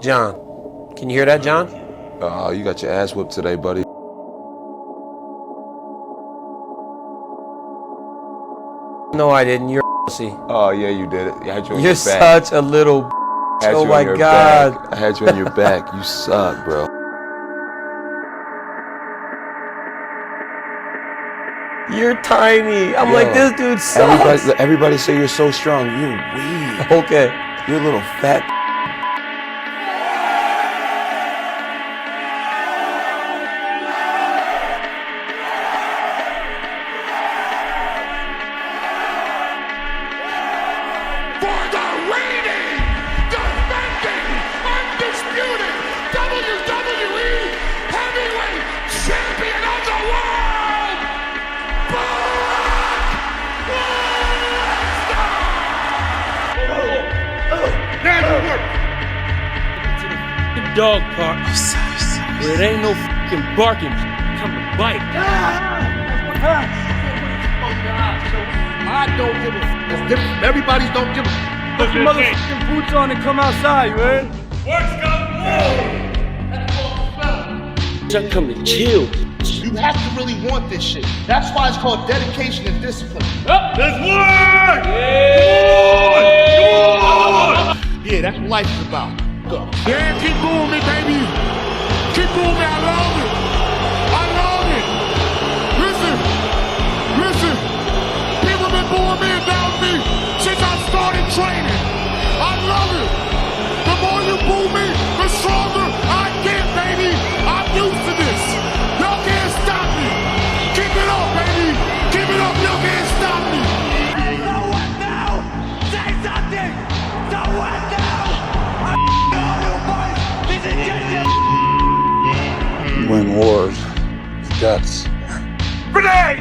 John. Can you hear that, John? You got your ass whipped today, buddy. No, I didn't. You're a pussy. Oh, yeah, you did it. I had you on You're your back. such a little I had oh you my on your God. Back. I had you on your back. You suck, bro. You're tiny. I'm like, this dude sucks. Everybody say you're so strong. You're weak. Okay. You're a little fat. Dog park where it ain't no fucking barking. Come to bite. I don't give a f. It's different. Everybody's don't give a f. Put your motherfucking boots on and come outside, you heard? Work's got more. Just come to chill. You have to really want this shit. That's why it's called dedication and discipline. Let's work! Yeah, that's what life is about. Yeah, keep going me, baby. Keep going me. I love it. I love it. Listen. People been booing me and down me since I started training. I love it. The more you boo me, the stronger I get, baby. I'm used to this. Y'all can't stop me. Keep it up, baby. Keep it up. Y'all can't stop me. Hey, so what now? Say something. So what now? Win wars. Guts. Grenade!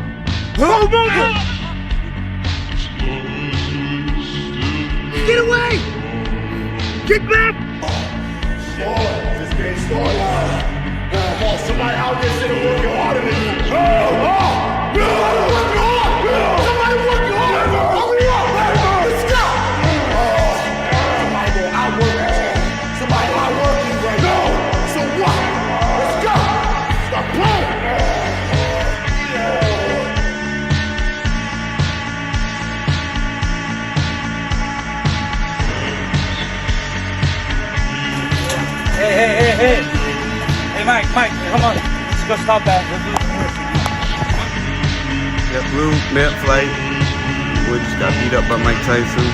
Get away! Get back! This game started. Come on, somebody out there should have working harder than you. Somebody working hard! Somebody working hard! Hurry up! Let's go! Somebody gonna outwork you. Somebody outwork you right now. So what? Let's go! Stop playing! Hey. Hey, Mike, come on. Let's go stop that. That blue net flight. Boy just got beat up by Mike Tyson.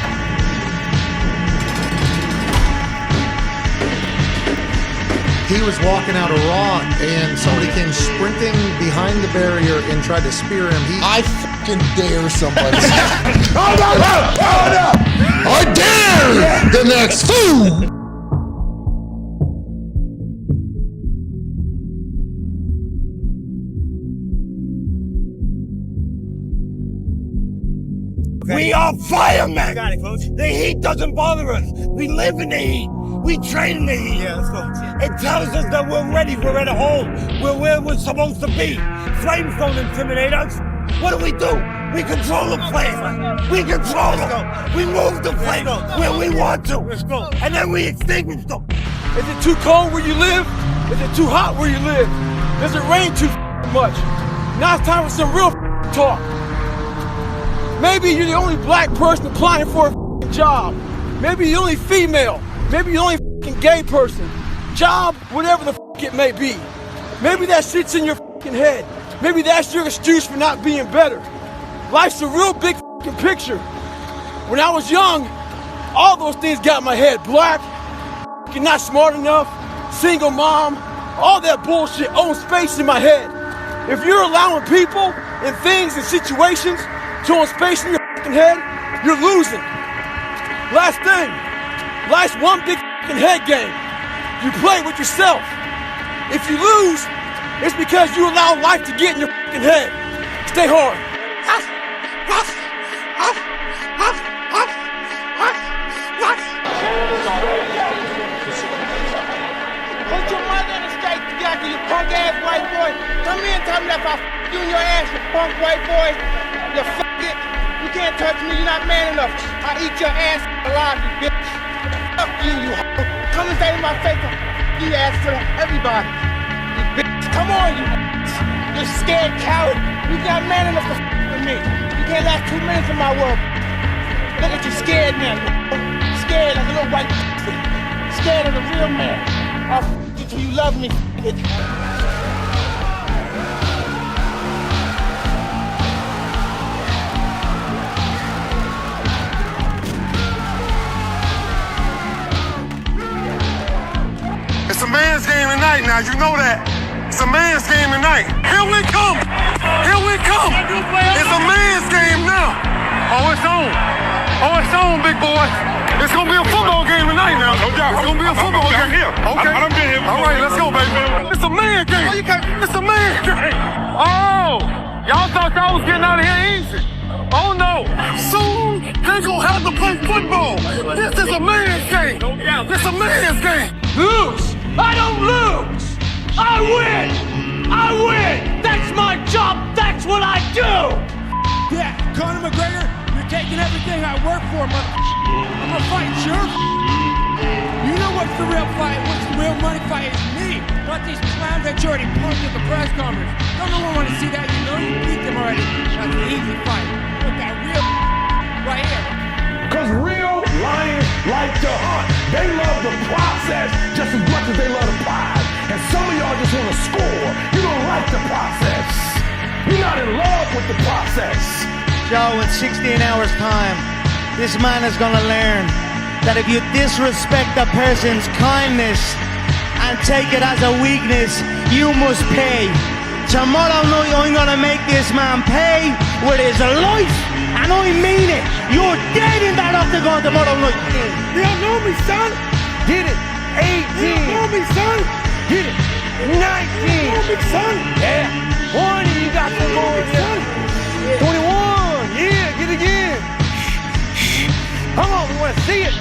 He was walking out of Raw and somebody came sprinting behind the barrier and tried to spear him. I fucking dare somebody. Hold up! I dare the next fool! We are firemen. Got it, coach. The heat doesn't bother us. We live in the heat. We train in the heat. Yeah, let's go. It tells us that we're ready. We're at home. We're where we're supposed to be. Flames don't intimidate us. What do? We control the flame. We control them. We move the flame where we want to. Let's go. And then we extinguish them. Is it too cold where you live? Is it too hot where you live? Does it rain too much? Now it's time for some real talk. Maybe you're the only black person applying for a job. Maybe you're the only female. Maybe you're the only gay person. Job, whatever the it may be. Maybe that shit's in your head. Maybe that's your excuse for not being better. Life's a real big picture. When I was young, all those things got in my head. Black, not smart enough, single mom, all that bullshit owns space in my head. If you're allowing people and things and situations to own space in your head, you're losing. Last thing, life's one big head game. You play with yourself. If you lose, it's because you allow life to get in your head. Stay hard. Put your mother in the straight together, you punk ass white boy. Come here and tell me that if I you in your ass, you punk white boy. You it. You can't touch me, you're not man enough. I eat your ass alive, you bitch. Fuck you, you hoe. come and say in my face, Diaz to everybody. You bitch, come on, you bitch. You're scared coward. You're not man enough to with me. You can't last 2 minutes in my world. Look at you scared now. Scared like a little white bitch. Scared of the real man. I'll you till you love me. It's a man's game tonight now, you know that. It's a man's game tonight. Here we come. Here we come. It's a man's game now. Oh, it's on. Oh, it's on, big boy. It's gonna be a football game tonight now. No doubt. It's gonna be a football game. Here. Okay. I'm been here. All right, let's go, baby. It's a man game. It's a man game. Oh, y'all thought y'all was getting out of here easy. Oh no. Soon they gonna have to play football. This is a man's game. This is a man's game. Lose. I don't lose. I win. I win. That's my job. That's what I do. Yeah, Conor McGregor, you're taking everything I work for, I'm gonna fight your You know what's the real fight? What's the real money fight? It's me, not these clowns that you already punked at the press conference. Don't no one want to see that. You know you beat them already. That's an easy fight. Look, that real right here. Because real lions like to hunt. They love the process just as much as they love the prize. And some of y'all just want to score. You don't like the process. You're not in love with the process. Joe, in 16 hours' time, this man is gonna learn that if you disrespect a person's kindness and take it as a weakness, you must pay. Tomorrow night, I'm gonna make this man pay with his life, and I mean it. You're dead in that octagon tomorrow night. You don't know me, son. Get it. 18. You don't know me, son. Get it. 19. You don't know me, son. Yeah. 20. You got some more, son. 21. Yeah. Get it again. Come on, we want to see it.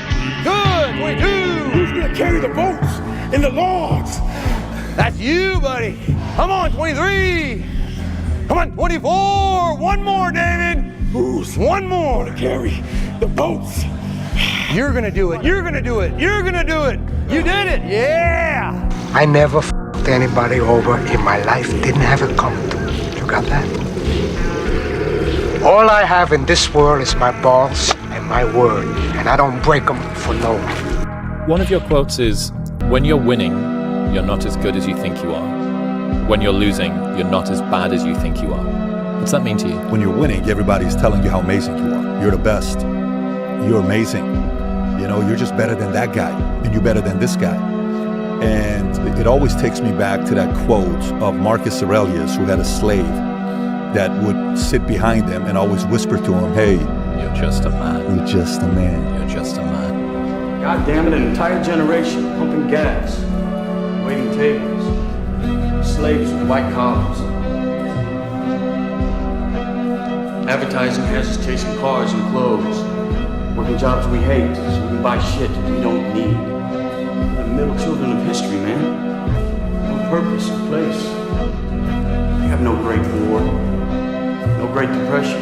Good. 22. Who's gonna carry the boats and the logs? That's you, buddy. Come on, 23. Come on, 24. One more, David. Who's one more to carry the boats? You're gonna do it. You're gonna do it. You're gonna do it. You did it. Yeah. I never f***ed anybody over in my life. Didn't have it coming to me. You got that? All I have in this world is my balls and my word, and I don't break them for no one. One of your quotes is, "When you're winning, you're not as good as you think you are. When you're losing, you're not as bad as you think you are." What's that mean to you? When you're winning, everybody's telling you how amazing you are. You're the best. You're amazing. You know, you're just better than that guy, and you're better than this guy. And it always takes me back to that quote of Marcus Aurelius, who had a slave that would sit behind him and always whisper to him, "Hey, you're just a man. You're just a man. You're just a man." God damn it, an entire generation pumping gas, waiting tables, slaves with white collars. Advertising has us chasing cars and clothes, working jobs we hate so we can buy shit we don't need. We're the middle children of history, man. No purpose or place. We have no great war, no great depression.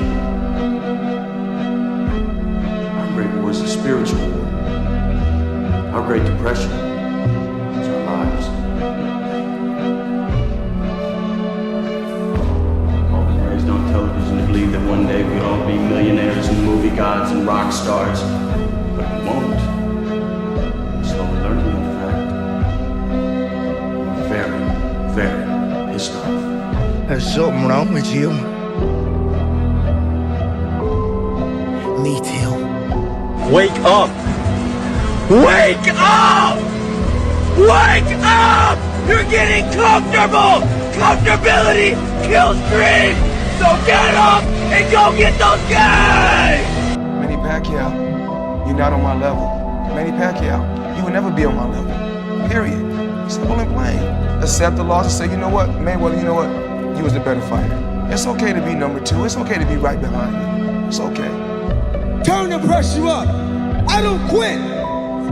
Our great war is a spiritual war. Our great depression is our lives. All been raised on television to believe that one day we'd all be millionaires and movie gods and rock stars, but we won't. We're slowly learning that fact. We're very, very pissed off. There's something wrong with you. Me too. Wake up! Wake up! Wake up! You're getting comfortable! Comfortability kills dreams! So get up and go get those guys! Manny Pacquiao, you're not on my level. Manny Pacquiao, you will never be on my level. Period. Simple and plain. Accept the loss and say, you know what, Mayweather, you know what? You was the better fighter. It's okay to be number 2. It's okay to be right behind you. It's okay. Turn the pressure up. I don't quit.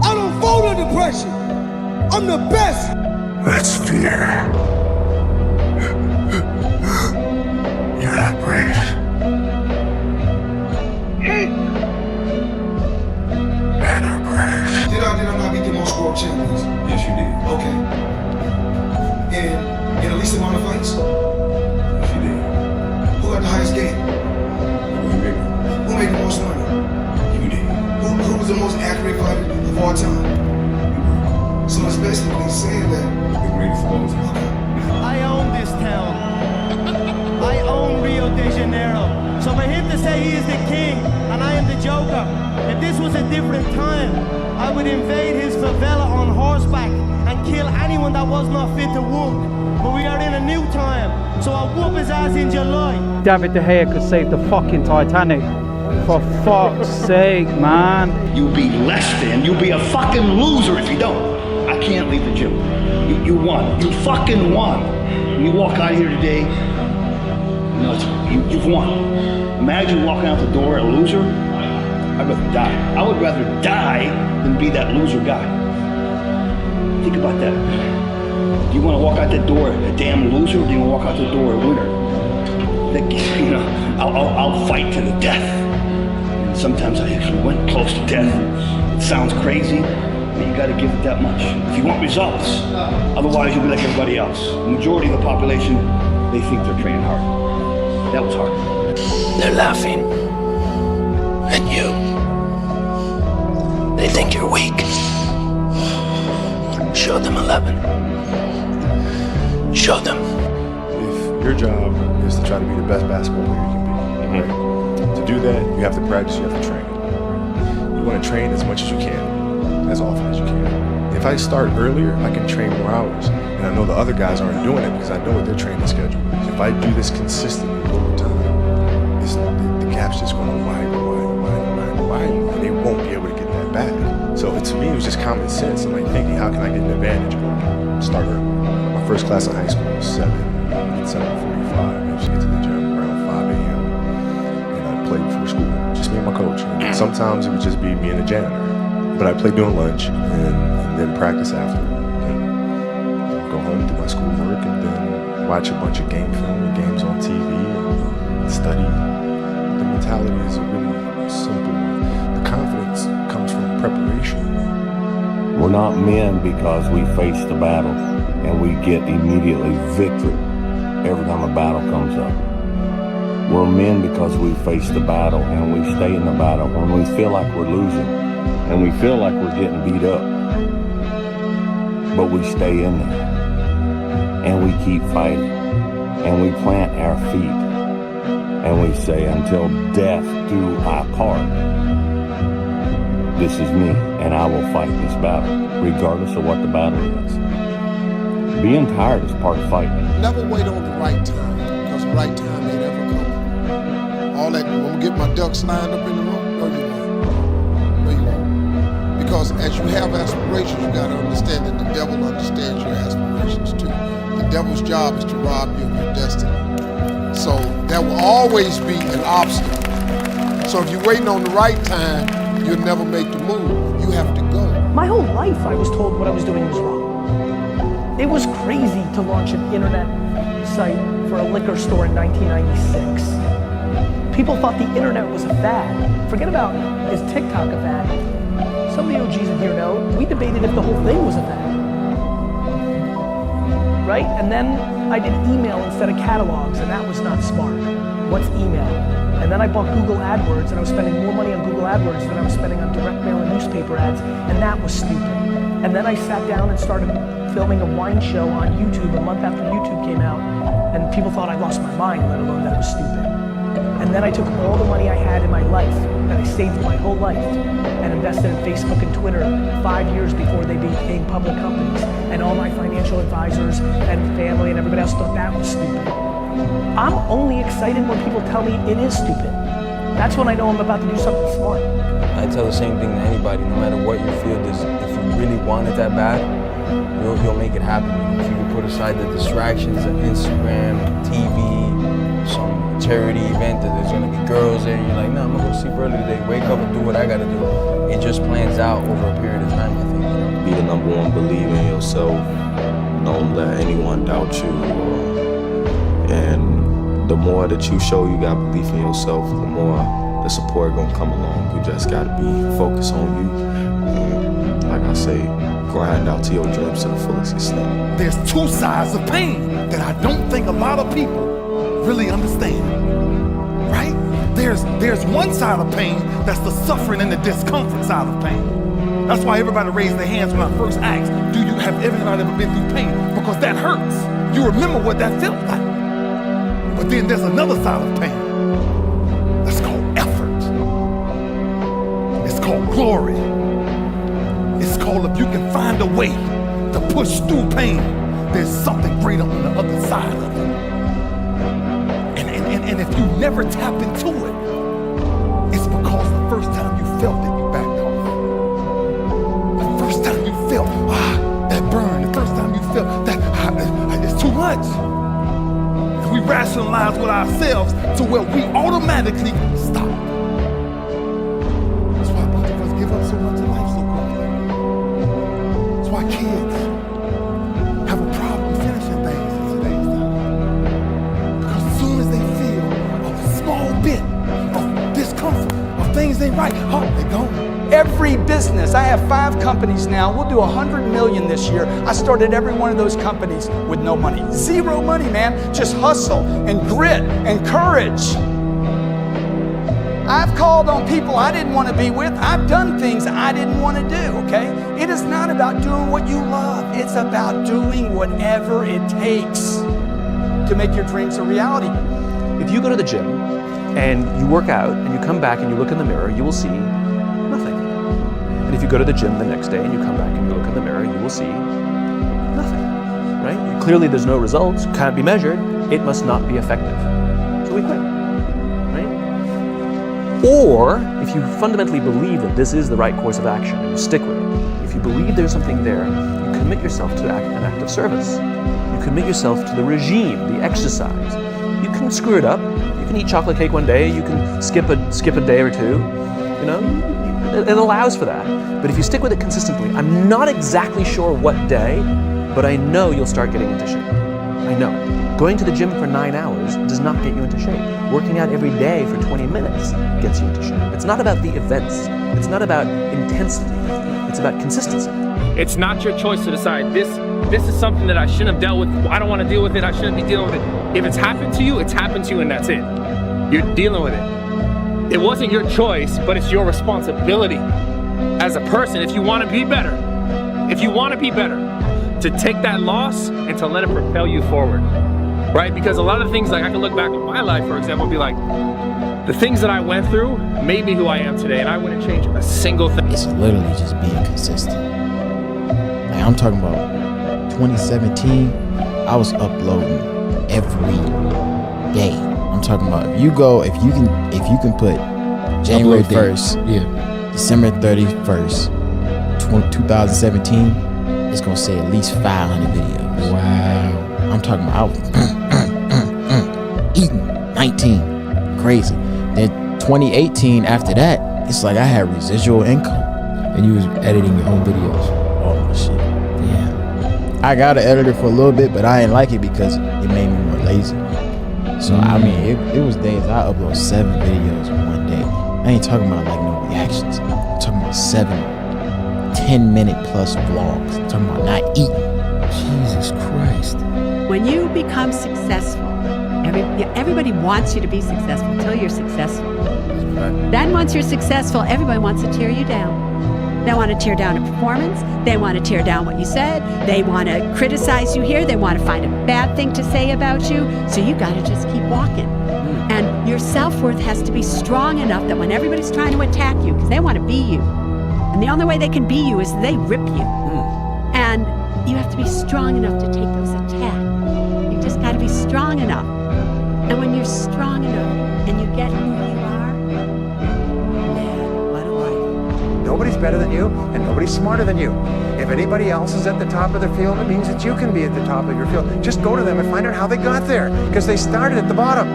I don't fold under pressure. I'm the best. That's fear. You're not brave. Did I not beat the most world champions? amount of fights? Yes, you did. Who had the highest game? Who made the most money? You did. Who was the most accurate fighter of all time? So it's basically saying that the greatest of all time. I own this town. I own Rio de Janeiro. So for him to say he is the king and I am the joker, if this was a different time, I would invade his favela on horseback and kill anyone that was not fit to whoop. But we are in a new time, so I'll whoop his ass in July. David De Gea could save the fucking Titanic. For fuck's sake, man. You'll be less than, you'll be a fucking loser if you don't. I can't leave the gym. You won. You fucking won. When you walk out of here today, you've won. Imagine walking out the door a loser. I'd rather die. I would rather die than be that loser guy. Think about that. Do you want to walk out that door a damn loser, or do you want to walk out the door a winner? I'll fight to the death. And sometimes I actually went close to death. It sounds crazy, but you got to give it that much if you want results. Otherwise, you'll be like everybody else. The majority of the population, they think they're training hard. That was hard. They're laughing at you. They think you're weak. Show them 11. Show them. If your job is to try to be the best basketball player you can be, right? To do that, you have to practice, you have to train. You want to train as much as you can, as often as you can. If I start earlier, I can train more hours. And I know the other guys aren't doing it because I know what their training schedule is. If I do this consistently over time, the gap's just going to widen, and they won't be able to get that back. So to me, it was just common sense. I'm like thinking, how can I get an advantage? Start early. My first class in high school was 7:45. I used to get to the gym around 5 a.m. and I'd play before school, just me and my coach. And sometimes it would just be me and the janitor. But I played during lunch and then practice after. Go home, do my schoolwork, and then watch a bunch of game film and games on TV and study. The mentality is a really simple one. The confidence comes from preparation. We're not men because we face the battle and we get immediately victory every time a battle comes up. We're men because we face the battle and we stay in the battle when we feel like we're losing and we feel like we're getting beat up. But we stay in there and we keep fighting and we plant our feet and we say, until death do our part. This is me, and I will fight this battle, regardless of what the battle is. Being tired is part of fighting. Never wait on the right time, because the right time ain't ever coming. All that, I'm gonna get my ducks lined up in the room. No, you won't. No, you won't. Because as you have aspirations, you gotta understand that the devil understands your aspirations too. The devil's job is to rob you of your destiny. So there will always be an obstacle. So if you're waiting on the right time, you'll never make the move. You have to go. My whole life I was told what I was doing was wrong. It was crazy to launch an internet site for a liquor store in 1996. People thought the internet was a fad. Forget about, is TikTok a fad? Some of the OGs in here know, we debated if the whole thing was a fad. Right? And then I did email instead of catalogs, and that was not smart. What's email? And then I bought Google AdWords, and I was spending more money on Google AdWords than I was spending on direct mail and newspaper ads, and that was stupid. And then I sat down and started filming a wine show on YouTube a month after YouTube came out, and people thought I lost my mind, let alone that it was stupid. And then I took all the money I had in my life, that I saved my whole life, and invested in Facebook and Twitter 5 years before they became public companies. And all my financial advisors and family and everybody else thought that was stupid. I'm only excited when people tell me it is stupid. That's when I know I'm about to do something smart. I tell the same thing to anybody, no matter what your field is, if you really want it that bad, you'll make it happen. If you can put aside the distractions of Instagram, TV, some charity event that there's gonna be girls there, and you're like, no, I'm gonna go sleep early today, wake up and do what I gotta do. It just plans out over a period of time, I think. Be the number one believer in yourself. Don't let anyone doubt you. And the more that you show you got belief in yourself, the more the support gonna come along. You just gotta be focused on you. And like I say, grind out to your dreams to the fullest extent. There's two sides of pain that I don't think a lot of people really understand, right? There's one side of pain that's the suffering and the discomfort side of pain. That's why everybody raised their hands when I first asked, have everybody ever been through pain? Because that hurts. You remember what that felt like. But then there's another side of pain. That's called effort. It's called glory. It's called if you can find a way to push through pain, there's something greater on the other side of it. And if you never tap into it, it's because the first time you felt it, you backed off. The first time you felt, that burn, the first time you felt that, it's too much. And we rationalize with ourselves to where we automatically stop. That's why a bunch of us give up so much in life so quickly. That's why kids have a problem finishing things in today's time. Because as soon as they feel a small bit of discomfort, of things ain't right, they don't. Every business, I have 5 companies now, we'll do $100 million this year. I started every one of those companies with no money. 0 money, man, just hustle and grit and courage. I've called on people I didn't want to be with. I've done things I didn't want to do, okay? It is not about doing what you love. It's about doing whatever it takes to make your dreams a reality. If you go to the gym and you work out and you come back and you look in the mirror, you will see nothing. And if you go to the gym the next day and you come back and you look in the mirror, you will see nothing, right? Clearly there's no results, can't be measured, it must not be effective. So we quit, right? Or if you fundamentally believe that this is the right course of action and you stick with it, if you believe there's something there, you commit yourself to an act of service. You commit yourself to the regime, the exercise. You can screw it up. You can eat chocolate cake one day, you can skip a day or two, you know? It allows for that. But if you stick with it consistently, I'm not exactly sure what day, but I know you'll start getting into shape. I know. Going to the gym for 9 hours does not get you into shape. Working out every day for 20 minutes gets you into shape. It's not about the events. It's not about intensity. It's about consistency. It's not your choice to decide this is something that I shouldn't have dealt with. I don't want to deal with it. I shouldn't be dealing with it. If it's happened to you, it's happened to you and that's it. You're dealing with it. It wasn't your choice, but it's your responsibility as a person, if you want to be better, to take that loss and to let it propel you forward, right? Because a lot of things, like I can look back on my life, for example, and be like, the things that I went through made me who I am today, and I wouldn't change a single thing. It's literally just being consistent. Like I'm talking about 2017, I was uploading every day. I'm talking about if you can put January 1st, December 31st, 2017, it's gonna say at least 500 videos. Wow. I'm talking about I was eating 19, crazy. Then 2018, after that, it's like I had residual income. And you was editing your own videos. All my shit. Yeah. I got an editor for a little bit, but I didn't like it because it made me more lazy. So I mean, it was days I upload 7 videos in one day. I ain't talking about like no reactions. I'm talking about 7 10-minute plus vlogs. I'm talking about not eating. Jesus Christ. When you become successful, everybody wants you to be successful until you're successful. Then once you're successful, everybody wants to tear you down. They want to tear down a performance. They want to tear down what you said. They want to criticize you here. They want to find a bad thing to say about you. So you got to just keep walking. And your self-worth has to be strong enough that when everybody's trying to attack you, because they want to be you, and the only way they can be you is they rip you. And you have to be strong enough to take those attacks. You just got to be strong enough. And when you're strong enough and you get who you are, man, what a life. Nobody's better than you, and nobody's smarter than you. If anybody else is at the top of their field, it means that you can be at the top of your field. Just go to them and find out how they got there, because they started at the bottom.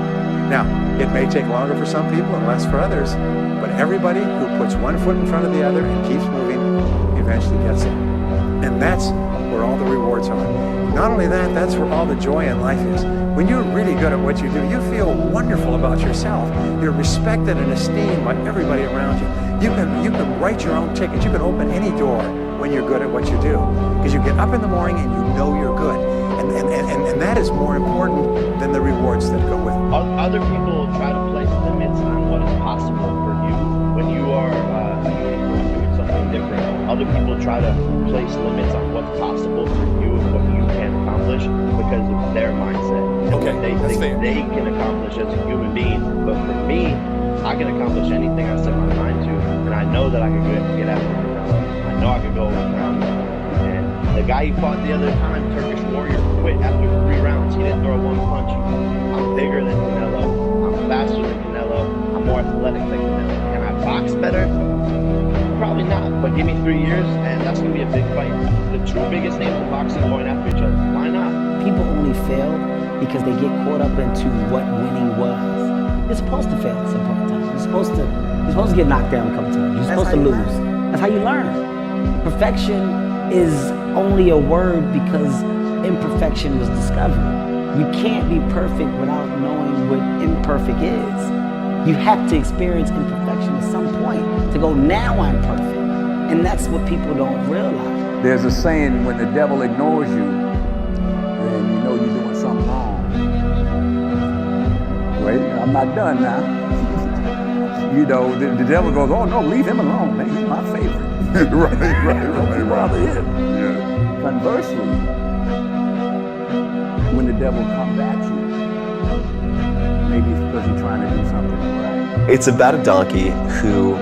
Now, it may take longer for some people and less for others, but everybody who puts one foot in front of the other and keeps moving eventually gets it. And that's where all the rewards are. Not only that, that's where all the joy in life is. When you're really good at what you do, you feel wonderful about yourself. You're respected and esteemed by everybody around you. You can write your own ticket. You can open any door when you're good at what you do. Because you get up in the morning and you know you're good. And that is more important than the rewards that go with it. Other people try to place limits on what is possible for you when you are doing something different. Other people try to place limits on what's possible for you and what you can accomplish because of their mindset. Okay, they that's think fair. they can accomplish as a human being. But for me, I can accomplish anything I set my mind to, and I know that I can get after Canelo. I know I can go around. And the guy he fought the other time, Turkish Warrior, quit after 3 rounds. He didn't throw one punch. I'm bigger than Canelo. I'm faster than Canelo. I'm more athletic than Canelo. Can I box better? Probably not. But give me 3 years, and that's gonna be a big fight. The 2 biggest names in boxing going after each other. Why not? People only fail because they get caught up into what winning was. You're supposed to fail at some point in time. You're supposed to get knocked down a couple times. You're supposed to lose. That's how you learn. Perfection is only a word because imperfection was discovered. You can't be perfect without knowing what imperfect is. You have to experience imperfection at some point to go, now I'm perfect. And that's what people don't realize. There's a saying, when the devil ignores you, then you know you're doing something wrong. Wait, I'm not done now. You know, the devil goes, oh no, leave him alone, man, he's my favorite. Don't bother him. Yeah. Conversely, when the devil comes at you, maybe it's because you're trying to do something right. It's about a donkey who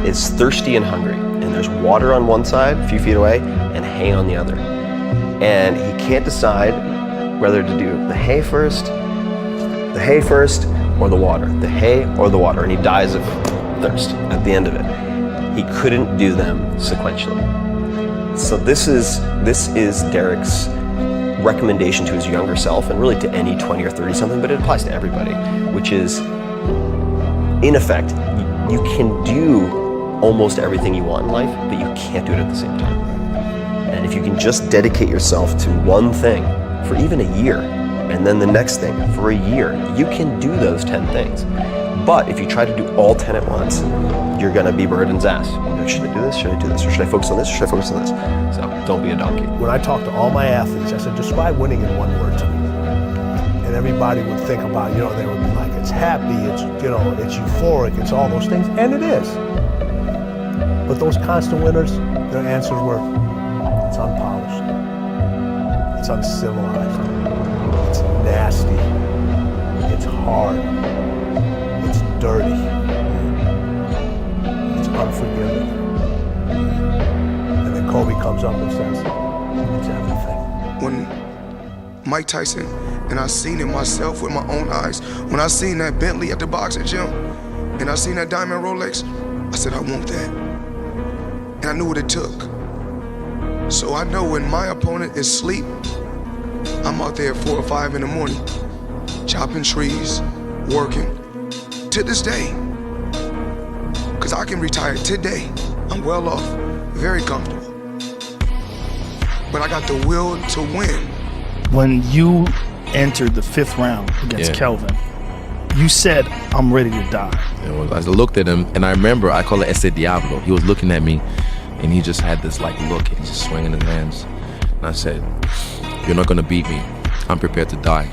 is thirsty and hungry, and there's water on one side, a few feet away, and hay on the other. And he can't decide whether to do the hay first, or the water. The hay or the water, and he dies of thirst at the end of it. He couldn't do them sequentially. So this is Derek's recommendation to his younger self, and really to any 20 or 30 something, but it applies to everybody, which is, in effect, you can do almost everything you want in life, but you can't do it at the same time. And if you can just dedicate yourself to one thing for even a year, and then the next thing for a year, you can do those 10 things. But if you try to do all 10 at once, you're gonna be Burden's ass. Should I do this? Should I do this? Or should I focus on this? Or should I focus on this? So don't be a donkey. When I talk to all my athletes, I said, describe winning in one word to me. And everybody would think about, they would be like, it's happy, it's euphoric, it's all those things. And it is. But those constant winners, their answers were, it's unpolished. It's uncivilized. It's nasty. It's hard. It's dirty. It's unforgiving. And then Kobe comes up and says, it's everything. When Mike Tyson, and I seen it myself with my own eyes, when I seen that Bentley at the boxing gym, and I seen that diamond Rolex, I said, I want that. And I knew what it took. So I know when my opponent is asleep, I'm out there at 4 or 5 in the morning, chopping trees, working, to this day. Because I can retire today. I'm well off, very comfortable. But I got the will to win. When you entered the 5th round against Kelvin, you said, I'm ready to die. I looked at him, and I remember, I call it Ese Diablo. He was looking at me, and he just had this look, and he's just swinging his hands. And I said, you're not gonna beat me. I'm prepared to die.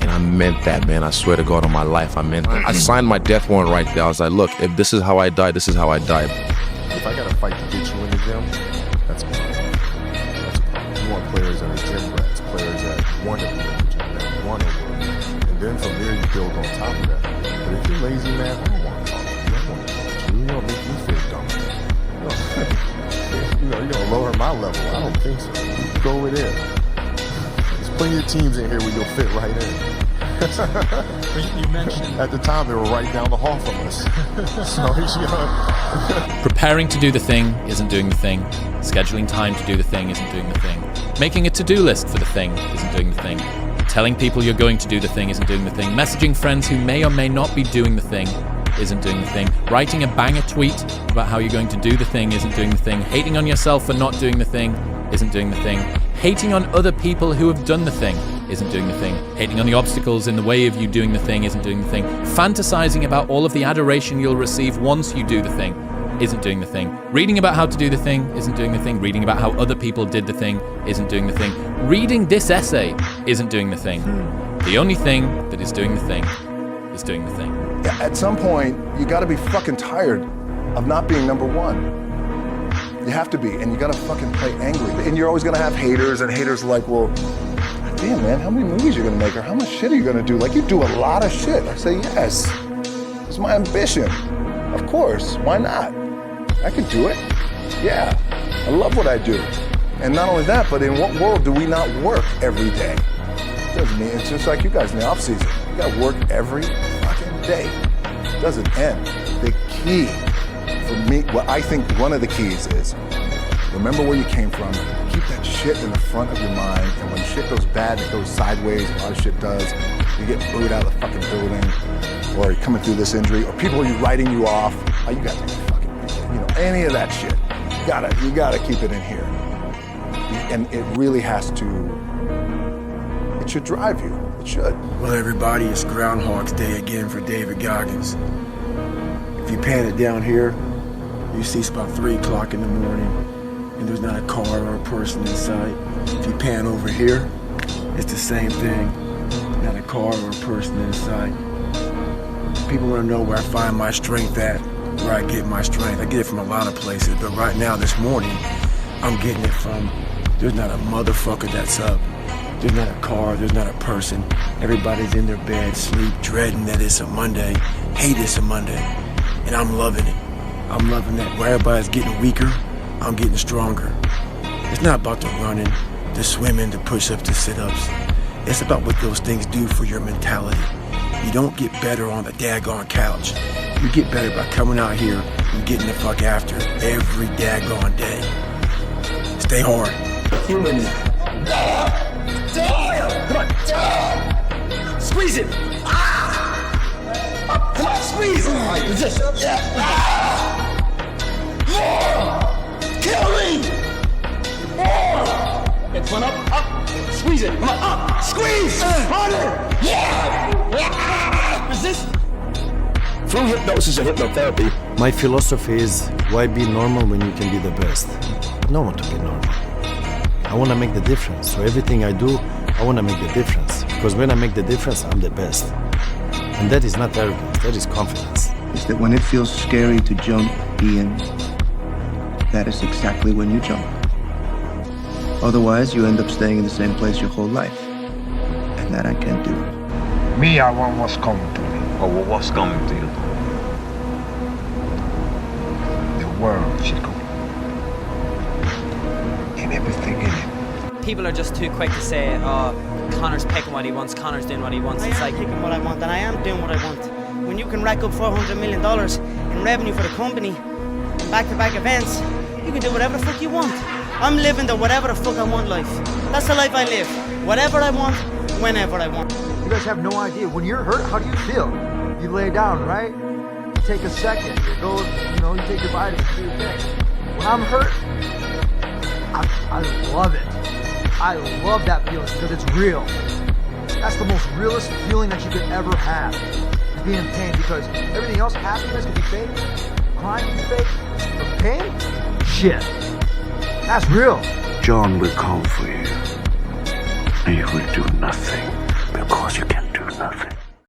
And I meant that, man. I swear to God on my life, I meant that. I signed my death warrant right there. I was like, look, if this is how I die, this is how I died. If I got to fight to get you in the gym, that's a problem. That's a problem. You want players that are gym rats, players that want to be in the gym, that want to work. And then from there, you build on top of that. But if you're lazy, man, I don't want to talk to you. I don't want to talk to you. You're going to make me feel dumb. You're going to lower my level. I don't think so. Go over there. There's plenty of teams in here where you'll fit right in. You mentioned at the time they were right down the hall from us. Preparing to do the thing isn't doing the thing. Scheduling time to do the thing isn't doing the thing. Making a to-do list for the thing isn't doing the thing. Telling people you're going to do the thing isn't doing the thing. Messaging friends who may or may not be doing the thing isn't doing the thing. Writing a banger tweet about how you're going to do the thing isn't doing the thing. Hating on yourself for not doing the thing isn't doing the thing. Hating on other people who have done the thing isn't doing the thing. Hating on the obstacles in the way of you doing the thing isn't doing the thing. Fantasizing about all of the adoration you'll receive once you do the thing isn't doing the thing. Reading about how to do the thing isn't doing the thing. Reading about how other people did the thing isn't doing the thing. Reading this essay isn't doing the thing. The only thing that is doing the thing is doing the thing. Yeah, at some point, you gotta be fucking tired of not being number one. You have to be, and you gotta fucking play angry. And you're always gonna have haters, and haters are like, well, damn man, how many movies are you gonna make, or how much shit are you gonna do? Like, you do a lot of shit. I say, yes, it's my ambition. Of course, why not? I could do it. Yeah, I love what I do. And not only that, but in what world do we not work every day? Doesn't mean, it's just like you guys in the off season. You gotta work every fucking day. It doesn't end. The key for me, what I think one of the keys is, remember where you came from, keep that shit in the front of your mind, and when shit goes bad, it goes sideways, a lot of shit does, you get booed out of the fucking building, or you're coming through this injury, or people are writing you off, oh, you guys are fucking, you know, any of that shit, you gotta keep it in here. And it really has to, it should drive you, it should. Well, everybody, it's Groundhog's Day again for David Goggins. If you pan it down here, you see it's about 3 o'clock in the morning, and there's not a car or a person in sight. If you pan over here, it's the same thing. Not a car or a person in sight. People want to know where I find my strength at, where I get my strength. I get it from a lot of places, but right now, this morning, I'm getting it from, there's not a motherfucker that's up. There's not a car, there's not a person. Everybody's in their bed, sleep, dreading that it's a Monday, hate it's a Monday, and I'm loving it. I'm loving that where everybody's getting weaker, I'm getting stronger. It's not about the running, the swimming, the push-ups, the sit-ups. It's about what those things do for your mentality. You don't get better on the daggone couch. You get better by coming out here and getting the fuck after it every daggone day. Stay hard. Human. Come on. Squeeze it. Come on, squeeze. Resist. More. Kill me. More. It's one up. Squeeze it. Come on, up. Squeeze. Harder. Yeah. Resist. Through hypnosis and hypnotherapy. My philosophy is, why be normal when you can be the best? I don't want to be normal. I want to make the difference. So everything I do, I want to make the difference. Because when I make the difference, I'm the best. And that is not arrogance, that is confidence. Is that when it feels scary to jump, Ian, that is exactly when you jump. Otherwise, you end up staying in the same place your whole life. And that I can't do. Me, I want what's coming to me. Or what's coming to you? The world should go. And everything in it. People are just too quick to say, oh, Conor's picking what he wants, Conor's doing what he wants. It's like picking what I want, and I am doing what I want. When you can rack up $400 million in revenue for the company, in back-to-back events, you can do whatever the fuck you want. I'm living the whatever the fuck I want life. That's the life I live. Whatever I want, whenever I want. You guys have no idea. When you're hurt, how do you feel? You lay down, right? You take a second. You go, you take your vitamins, do your thing. When I'm hurt, I love it. I love that feeling because it's real. That's the most realest feeling that you could ever have. Is being in pain, because everything else, happiness can be fake, crying can be fake, but pain, shit, that's real. Jhon will come for you. And you will do nothing because you can do nothing.